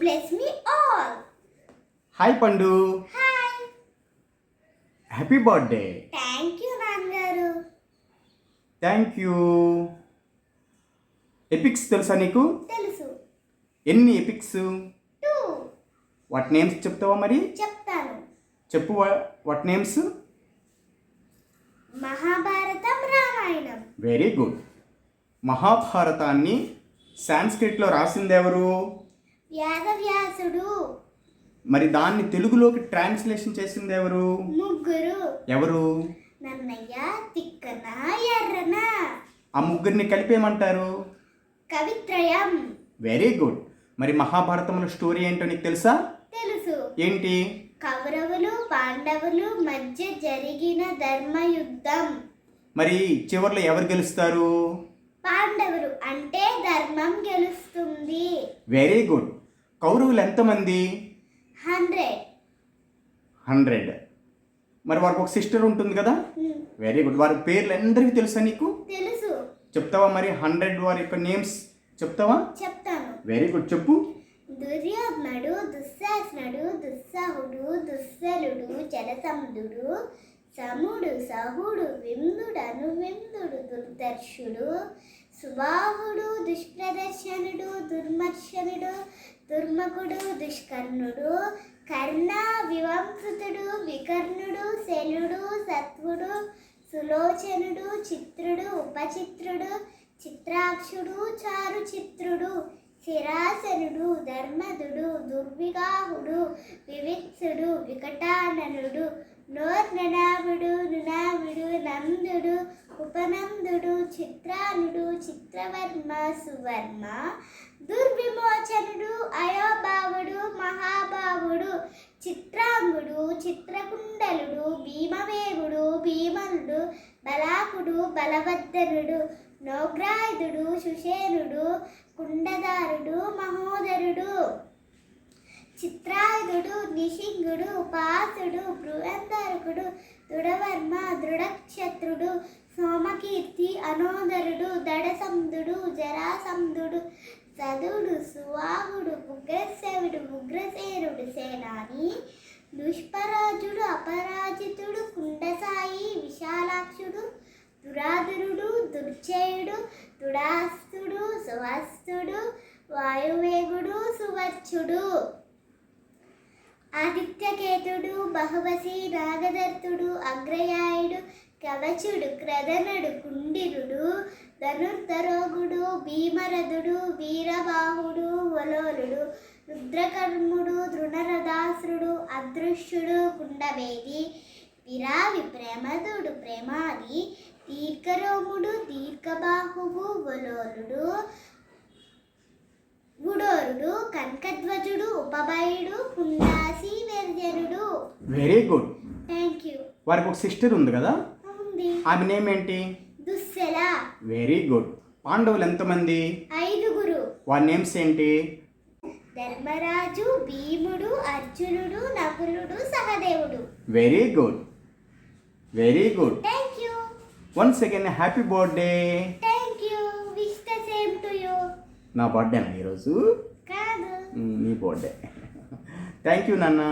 bless me all. Hi పండు, Hi. Happy birthday. Thank you, నాన్నగారు. Thank you. Epics తెలుసా నీకు? తెలుసు. ఎన్ని ఎపిక్స్? 2. వాట్ నేమ్స్ చెప్తావా మరి? చెప్తాను. చెప్పు what names. Mahabharatam, Ramayanam. Very good. మహాభారతాన్ని సాంస్క్రిట్లో రాసింది ఎవరు? వ్యాసవ్యాసుడు. మరి దాన్ని తెలుగులోకి ట్రాన్స్లేషన్ చేసింది ఎవరు? ముగ్గురు. ఎవరు? నన్నయ్య, తిక్కన, ఎర్రన. ఆ ముగ్గురిని కలిపేమంటారు? కవిత్రయం. Very good. మరి మహాభారతంలో స్టోరీ ఏంటో నీకు తెలుసా? తెలుసు. ఏంటి? కౌరవులు పాండవులు మధ్య జరిగిన ధర్మయుద్ధం. మరి చివర్లో ఎవరు గెలుస్తారు? పాండవులు, అంటే ధర్మం గెలుస్తుంది. Very good. కౌరవులు ఎంతమంది? 100. 100. మరి వారికి ఒక సిస్టర్ ఉంటుంది కదా? Very good. వారి పేర్లు అందరికీ తెలుసా నీకు? తెలుసు. చెప్తావా మరి? 100 వారి యొక్క నేమ్స్ చెప్తావా? చెప్తాను. వెరీ గుడ్, చెప్పు. దుర్యోధనుడు, దుశ్శాసనుడు, దుస్సహుడు, దుస్సలుడు, జలసంధుడు, సముడు, సహుడు, విందుడు, అనువిందుడు, దుర్దర్శుడు, సుబాహుడు, దుష్ప్రదర్శనుడు, దుర్మర్శనుడు, దుర్మకుడు, దుష్కర్ణుడు, కర్ణ, వివంశతుడు, వికర్ణుడు, శలుడు, సత్వుడు, సులోచనుడు, చిత్రుడు, ఉపచిత్రుడు, చిత్రాక్షుడు, చారు చిత్రుడు, శిరాసనుడు, ధర్మదుడు, దుర్విగాహుడు, వివిత్సుడు, వికటాననుడు, నోర్ననాభుడు, నునాభుడు, నందుడు, ఉపనందుడు, చిత్రానుడు, చిత్రవర్మ, సువర్మ, దుర్విమోచనుడు, అయోభావుడు, మహాభావుడు, చిత్రాంగుడు, చిత్రకుండలుడు, భీమవేగుడు, భీమనుడు, బలాకుడు, బలవర్ధనుడు, నోగ్రాయుధుడు, సుషేనుడు, కుండదారుడు, మహోదరుడు, చిత్రాయుధుడు, నిషింగుడు, పాసుడు, బృహంధరకుడు, దృఢవర్మ, దృఢక్షత్రుడు, సోమకీర్తి, అనోదరుడు, దడసంధుడు, జరాసంధుడు, సదుడు, సువాహుడు, ఉగ్రసేవుడు, ఉగ్రసేనుడు, సేనాని, దుష్పరాజుడు, అపరాజితుడు, కుండసాయి, విశాలాక్షుడు, దురాధరుడు, దుర్జయుడు, దుడాస్తుడు, సుహస్తుడు, వాయువేగుడు, సువర్చుడు, ఆదిత్యకేతుడు, బహువసి, నాగదత్తుడు, అగ్రయాయుడు, కవచుడు, క్రదనుడు, కుండిరుడు, ధనుర్ధరోగుడు, భీమరథుడు, వీరబాహుడు, వలోలుడు, రుద్రకర్ముడు, దృఢరథాసురుడు, అదృశ్యుడు, కుండవేది, విరావి, ప్రమదుడు, ప్రేమాది, దీర్ఘరోముడు, దీర్ఘబాహువు, వలోలుడు, గుడోరుడు, కనకధ్వజుడు, ఉపభయుడు, పుండాసి, వెర్జనుడు. Very good. Thank you. వారికి ఒక సిస్టర్ ఉంది కదా? ఉంది. ఆమె నేమ్ ఏంటి? దుశ్శల. Very good. పాండవులు ఎంతమంది? 5. వారి నేమ్స్ ఏంటి? ధర్మరాజు, భీముడు, అర్జునుడు, నకులుడు, సహదేవుడు. Very good, very good. Thank you. Once again happy birthday. Thank you. Wish the same to you. నా బర్త్డేనా ఈరోజు? కాదు, నీ బర్త్డే. థ్యాంక్ యూ నాన్న.